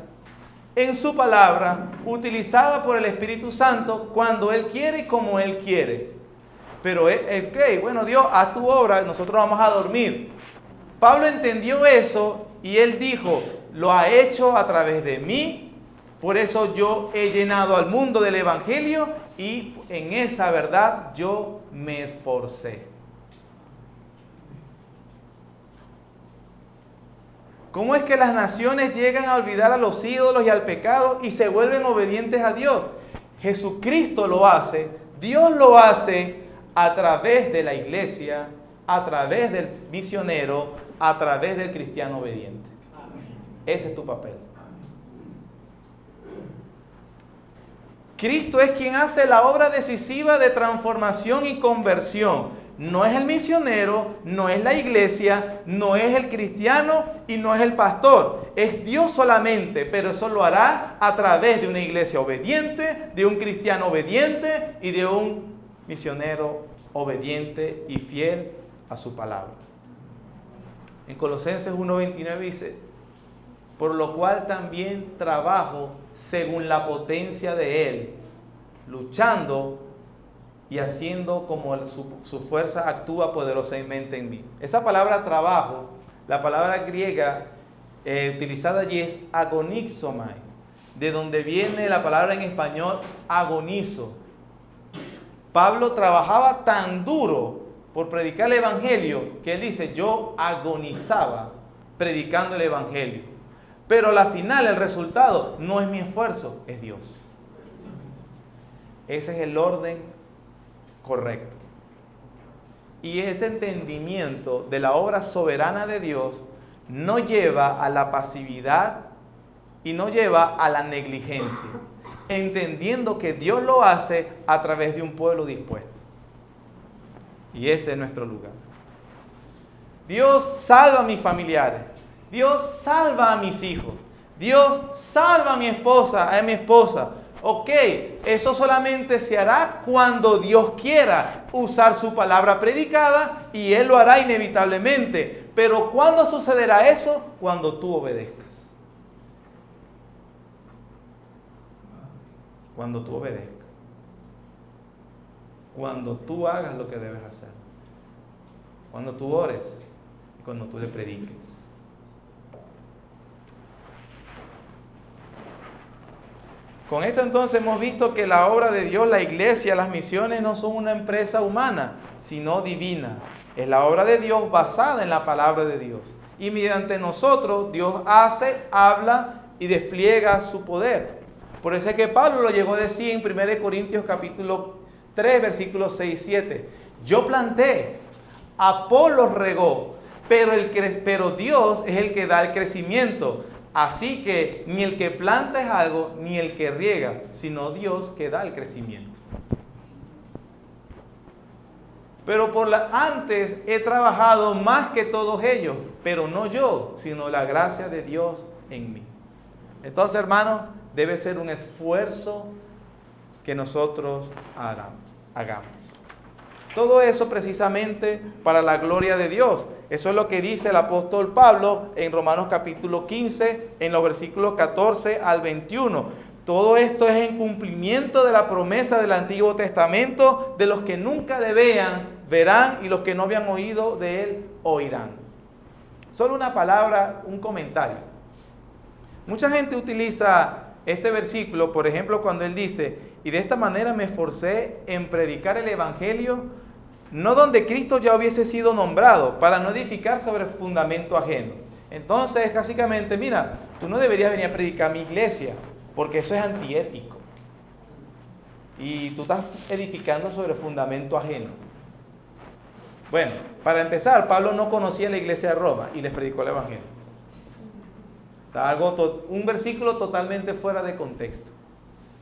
en su palabra, utilizada por el Espíritu Santo cuando Él quiere y como Él quiere. Pero, bueno, Dios, haz tu obra, nosotros vamos a dormir. Pablo entendió eso y él dijo, lo ha hecho a través de mí, por eso yo he llenado al mundo del Evangelio y en esa verdad yo me esforcé. ¿Cómo es que las naciones llegan a olvidar a los ídolos y al pecado y se vuelven obedientes a Dios? Jesucristo lo hace, Dios lo hace a través de la iglesia, a través del misionero, a través del cristiano obediente. Ese es tu papel. Cristo es quien hace la obra decisiva de transformación y conversión. No es el misionero, no es la iglesia, no es el cristiano y no es el pastor. Es Dios solamente, pero eso lo hará a través de una iglesia obediente, de un cristiano obediente y de un misionero obediente y fiel a su palabra. En Colosenses 1:29 dice, por lo cual también trabajo según la potencia de Él, luchando y haciendo como su fuerza actúa poderosamente en mí. Esa palabra trabajo, la palabra griega utilizada allí es agonizomai, de donde viene la palabra en español agonizo. Pablo trabajaba tan duro por predicar el Evangelio que él dice, yo agonizaba predicando el Evangelio. Pero al final el resultado no es mi esfuerzo, es Dios. Ese es el orden correcto. Y este entendimiento de la obra soberana de Dios no lleva a la pasividad y no lleva a la negligencia, entendiendo que Dios lo hace a través de un pueblo dispuesto. Y ese es nuestro lugar. Dios salva a mis familiares, Dios salva a mis hijos, Dios salva a mi esposa. Ok, eso solamente se hará cuando Dios quiera usar su palabra predicada y Él lo hará inevitablemente. Pero ¿cuándo sucederá eso? Cuando tú obedezcas. Cuando tú obedezcas. Cuando tú hagas lo que debes hacer. Cuando tú ores y cuando tú le prediques. Con esto entonces hemos visto que la obra de Dios, la iglesia, las misiones no son una empresa humana, sino divina. Es la obra de Dios basada en la palabra de Dios. Y mediante nosotros Dios hace, habla y despliega su poder. Por eso es que Pablo lo llegó a decir en 1 Corintios capítulo 3, versículos 6 y 7. Yo planté, Apolos regó, pero Dios es el que da el crecimiento. Así que ni el que planta es algo, ni el que riega, sino Dios que da el crecimiento. Pero antes he trabajado más que todos ellos, pero no yo, sino la gracia de Dios en mí. Entonces, hermanos, debe ser un esfuerzo que nosotros hagamos. Todo eso precisamente para la gloria de Dios. Eso es lo que dice el apóstol Pablo en Romanos capítulo 15, en los versículos 14 al 21. Todo esto es en cumplimiento de la promesa del Antiguo Testamento, de los que nunca le vean, verán, y los que no habían oído de él, oirán. Solo una palabra, un comentario. Mucha gente utiliza este versículo, por ejemplo, cuando él dice, y de esta manera me esforcé en predicar el Evangelio, no donde Cristo ya hubiese sido nombrado, para no edificar sobre fundamento ajeno. Entonces, básicamente, mira, tú no deberías venir a predicar a mi iglesia, porque eso es antiético. Y tú estás edificando sobre fundamento ajeno. Bueno, para empezar, Pablo no conocía la iglesia de Roma y les predicó el evangelio. Un versículo totalmente fuera de contexto.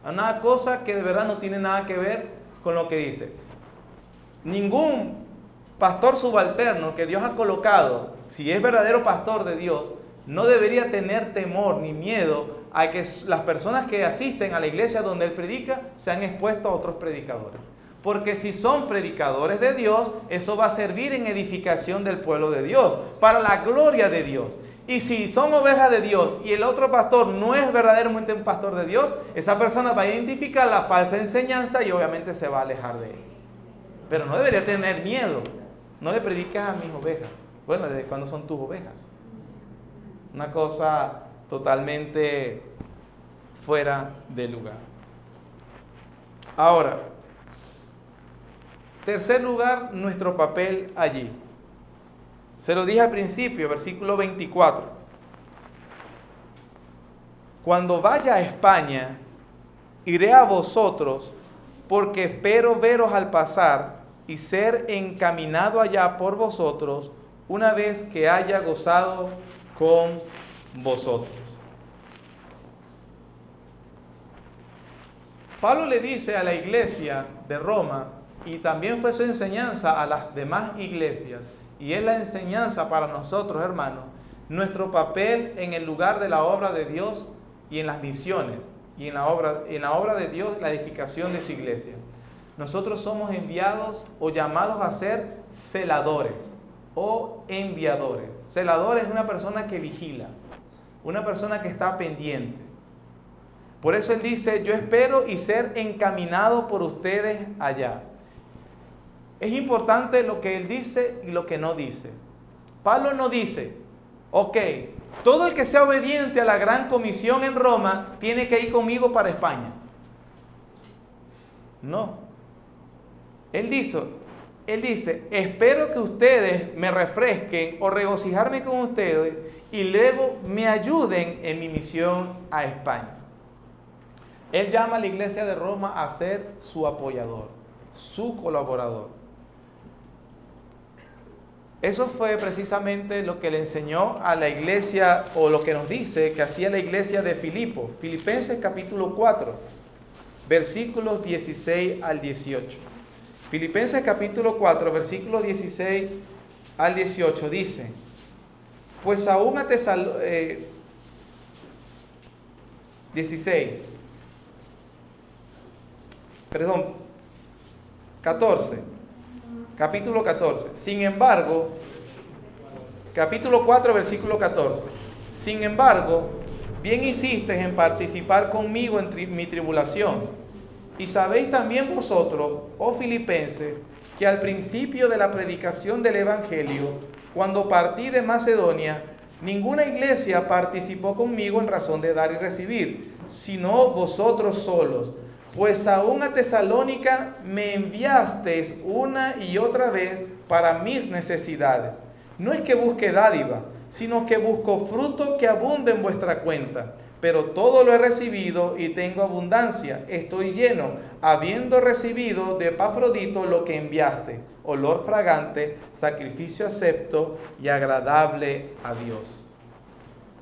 Una cosa que de verdad no tiene nada que ver con lo que dice. Ningún pastor subalterno que Dios ha colocado, si es verdadero pastor de Dios, no debería tener temor ni miedo a que las personas que asisten a la iglesia donde él predica sean expuestos a otros predicadores. Porque si son predicadores de Dios, eso va a servir en edificación del pueblo de Dios, para la gloria de Dios. Y si son ovejas de Dios y el otro pastor no es verdaderamente un pastor de Dios, esa persona va a identificar la falsa enseñanza y obviamente se va a alejar de él. Pero no debería tener miedo. No le prediques a mis ovejas. Bueno, ¿desde cuándo son tus ovejas? Una cosa totalmente fuera de lugar. Ahora, tercer lugar, nuestro papel allí. Se lo dije al principio, versículo 24. Cuando vaya a España, iré a vosotros, porque espero veros al pasar y ser encaminado allá por vosotros, una vez que haya gozado con vosotros. Pablo le dice a la iglesia de Roma, y también fue su enseñanza a las demás iglesias, y es la enseñanza para nosotros, hermanos, nuestro papel en el lugar de la obra de Dios y en las misiones, y en la obra de Dios, la edificación de su iglesia. Nosotros somos enviados o llamados a ser celadores o enviadores. Celador es una persona que vigila, una persona que está pendiente. Por eso él dice, yo espero y ser encaminado por ustedes allá. Es importante lo que él dice y lo que no dice. Pablo no dice, ok, todo el que sea obediente a la gran comisión en Roma tiene que ir conmigo para España. No. Él dice, espero que ustedes me refresquen o regocijarme con ustedes y luego me ayuden en mi misión a España. Él llama a la iglesia de Roma a ser su apoyador, su colaborador. Eso fue precisamente lo que le enseñó a la iglesia, o lo que nos dice que hacía la iglesia de Filipo. Filipenses capítulo 4, versículos 16 al 18. Filipenses capítulo 4, versículos 16 al 18 dice, pues aún a 14, capítulo 14. Sin embargo, capítulo 4, versículo 14. Sin embargo, bien hiciste en participar conmigo en mi tribulación. Y sabéis también vosotros, oh filipenses, que al principio de la predicación del Evangelio, cuando partí de Macedonia, ninguna iglesia participó conmigo en razón de dar y recibir, sino vosotros solos. Pues aún a Tesalónica me enviasteis una y otra vez para mis necesidades. No es que busque dádiva, sino que busco fruto que abunde en vuestra cuenta. Pero todo lo he recibido y tengo abundancia. Estoy lleno, habiendo recibido de Epafrodito lo que enviaste, olor fragante, sacrificio acepto y agradable a Dios.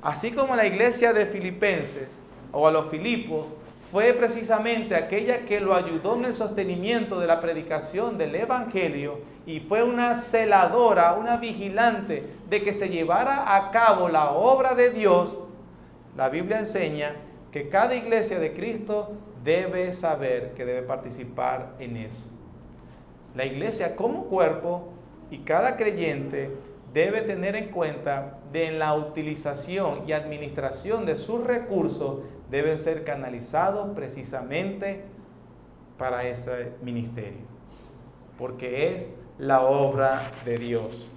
Así como la iglesia de Filipenses, o a los Filipos, fue precisamente aquella que lo ayudó en el sostenimiento de la predicación del Evangelio y fue una celadora, una vigilante de que se llevara a cabo la obra de Dios. La Biblia enseña que cada iglesia de Cristo debe saber que debe participar en eso. La iglesia como cuerpo y cada creyente debe tener en cuenta de la utilización y administración de sus recursos deben ser canalizados precisamente para ese ministerio, porque es la obra de Dios.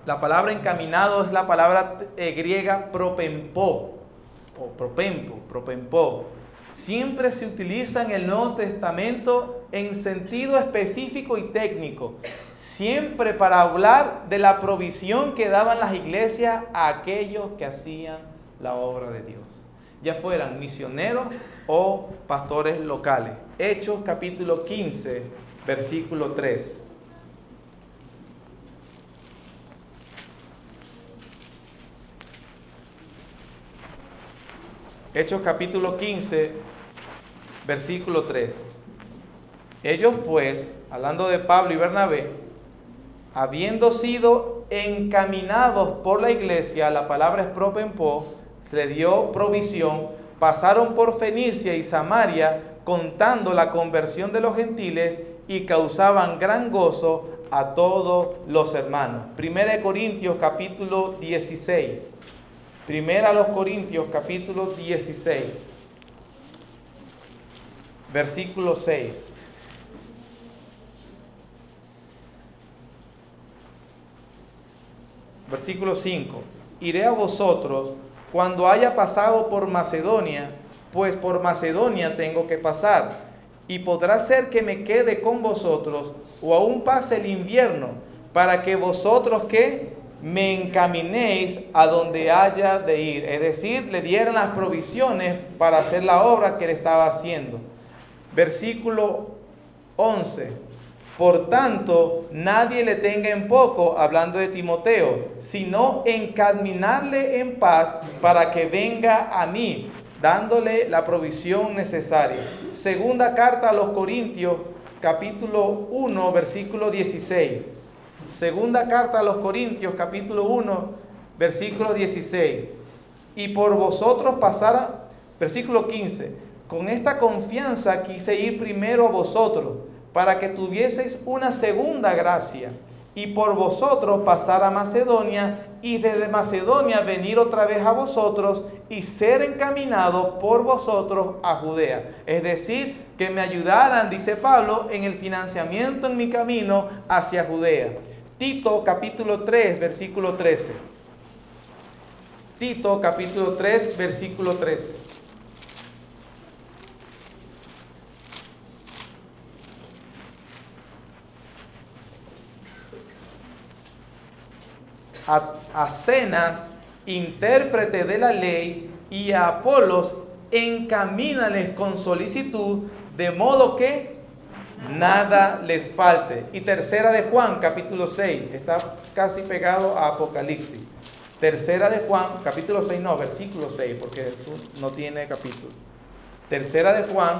La palabra encaminado es la palabra griega propempo, o propempo. Siempre se utiliza en el Nuevo Testamento en sentido específico y técnico. siempre para hablar de la provisión que daban las iglesias a aquellos que hacían la obra de Dios, ya fueran misioneros o pastores locales. Hechos capítulo 15, versículo 3. Hechos capítulo 15, versículo 3. Ellos pues, hablando de Pablo y Bernabé, habiendo sido encaminados por la iglesia, la palabra es propenpo, se le dio provisión, pasaron por Fenicia y Samaria, contando la conversión de los gentiles, y causaban gran gozo a todos los hermanos. Primera de Corintios capítulo 16. Primera a los Corintios capítulo 16, versículo 6. Versículo 5. Iré a vosotros cuando haya pasado por Macedonia, pues por Macedonia tengo que pasar, y podrá ser que me quede con vosotros, o aún pase el invierno, para que vosotros que me encaminéis a donde haya de ir. Es decir, le dieran las provisiones para hacer la obra que él estaba haciendo. Versículo 11. Por tanto, nadie le tenga en poco, hablando de Timoteo, sino encaminarle en paz para que venga a mí, dándole la provisión necesaria. Segunda carta a los Corintios, capítulo 1, versículo 16. Segunda carta a los Corintios, capítulo 1, versículo 16. Y por vosotros pasara, versículo 15. Con esta confianza quise ir primero a vosotros, para que tuvieseis una segunda gracia, y por vosotros pasar a Macedonia, y desde Macedonia venir otra vez a vosotros, y ser encaminado por vosotros a Judea. Es decir, que me ayudaran, dice Pablo, en el financiamiento en mi camino hacia Judea. Tito capítulo 3, versículo 13. Tito capítulo 3, versículo 13. A Zenas, intérprete de la ley, y a Apolos, encamínales con solicitud, de modo que nada les falte. Y tercera de Juan, capítulo 6, está casi pegado a Apocalipsis. Tercera de Juan, capítulo 6, no, versículo 6, porque eso no tiene capítulo. Tercera de Juan,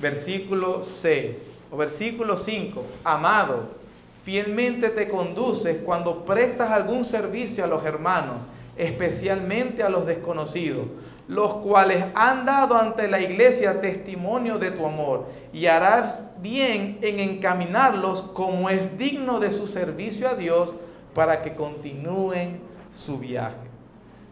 versículo 6, o versículo 5. Amado, fielmente te conduces cuando prestas algún servicio a los hermanos, especialmente a los desconocidos, los cuales han dado ante la iglesia testimonio de tu amor, y harás bien en encaminarlos como es digno de su servicio a Dios, para que continúen su viaje.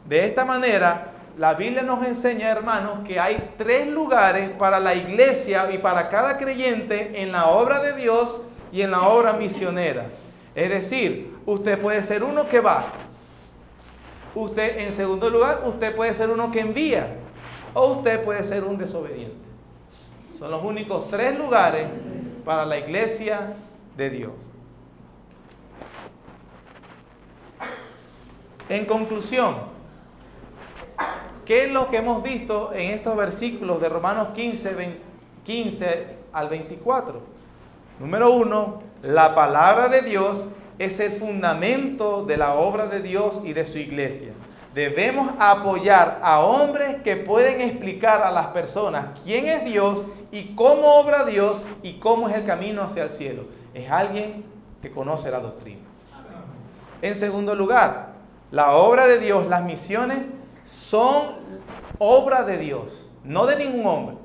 De esta manera, la Biblia nos enseña, hermanos, que hay 3 lugares para la iglesia y para cada creyente en la obra de Dios y en la obra misionera. Es decir, usted puede ser uno que va. Usted, en segundo lugar, usted puede ser uno que envía. O usted puede ser un desobediente. Son los únicos 3 lugares para la iglesia de Dios. En conclusión, ¿qué es lo que hemos visto en estos versículos de Romanos 15 al 24? Número 1, la palabra de Dios es el fundamento de la obra de Dios y de su iglesia. Debemos apoyar a hombres que pueden explicar a las personas quién es Dios y cómo obra Dios y cómo es el camino hacia el cielo. Es alguien que conoce la doctrina. En segundo lugar, la obra de Dios, las misiones son obra de Dios, no de ningún hombre,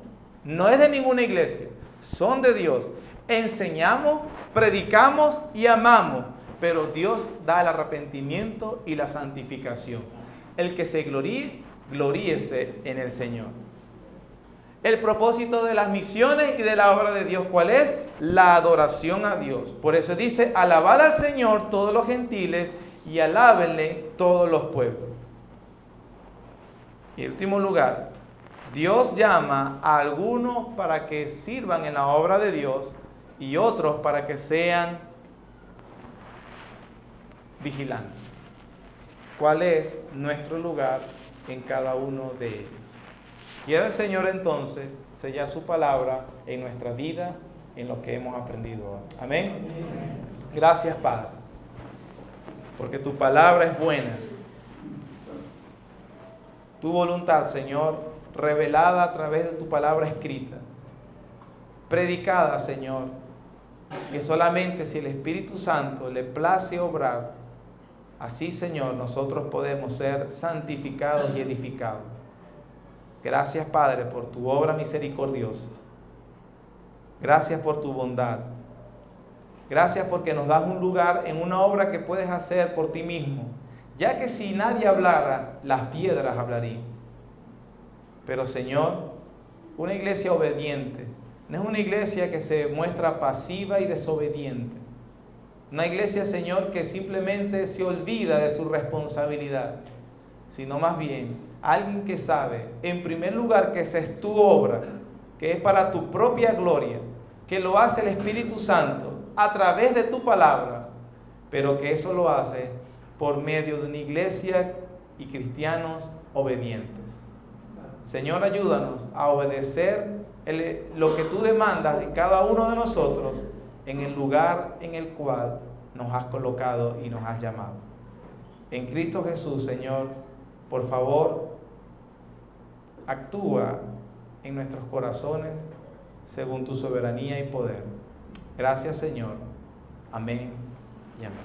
no es de ninguna iglesia, son de Dios. Enseñamos, predicamos y amamos, pero Dios da el arrepentimiento y la santificación. El que se gloríe, gloríese en el Señor. El propósito de las misiones y de la obra de Dios, ¿cuál es? La adoración a Dios. Por eso dice, alabad al Señor todos los gentiles y alábenle todos los pueblos. Y en último lugar, Dios llama a algunos para que sirvan en la obra de Dios y otros para que sean vigilantes. ¿Cuál es nuestro lugar en cada uno de ellos? Quiera el Señor entonces sellar su palabra en nuestra vida, en lo que hemos aprendido hoy. Amén. Gracias, Padre, porque tu palabra es buena. Tu voluntad, Señor, revelada a través de tu palabra escrita, predicada, Señor, que solamente si el Espíritu Santo le place obrar, así, Señor, nosotros podemos ser santificados y edificados. Gracias, Padre, por tu obra misericordiosa. Gracias por tu bondad. Gracias porque nos das un lugar en una obra que puedes hacer por ti mismo, ya que si nadie hablara, las piedras hablarían. Pero, Señor, una iglesia obediente no es una iglesia que se muestra pasiva y desobediente. Una iglesia, Señor, que simplemente se olvida de su responsabilidad, sino más bien alguien que sabe, en primer lugar, que esa es tu obra, que es para tu propia gloria, que lo hace el Espíritu Santo a través de tu palabra, pero que eso lo hace por medio de una iglesia y cristianos obedientes. Señor, ayúdanos a obedecer lo que tú demandas de cada uno de nosotros en el lugar en el cual nos has colocado y nos has llamado. En Cristo Jesús, Señor, por favor, actúa en nuestros corazones según tu soberanía y poder. Gracias, Señor. Amén y amén.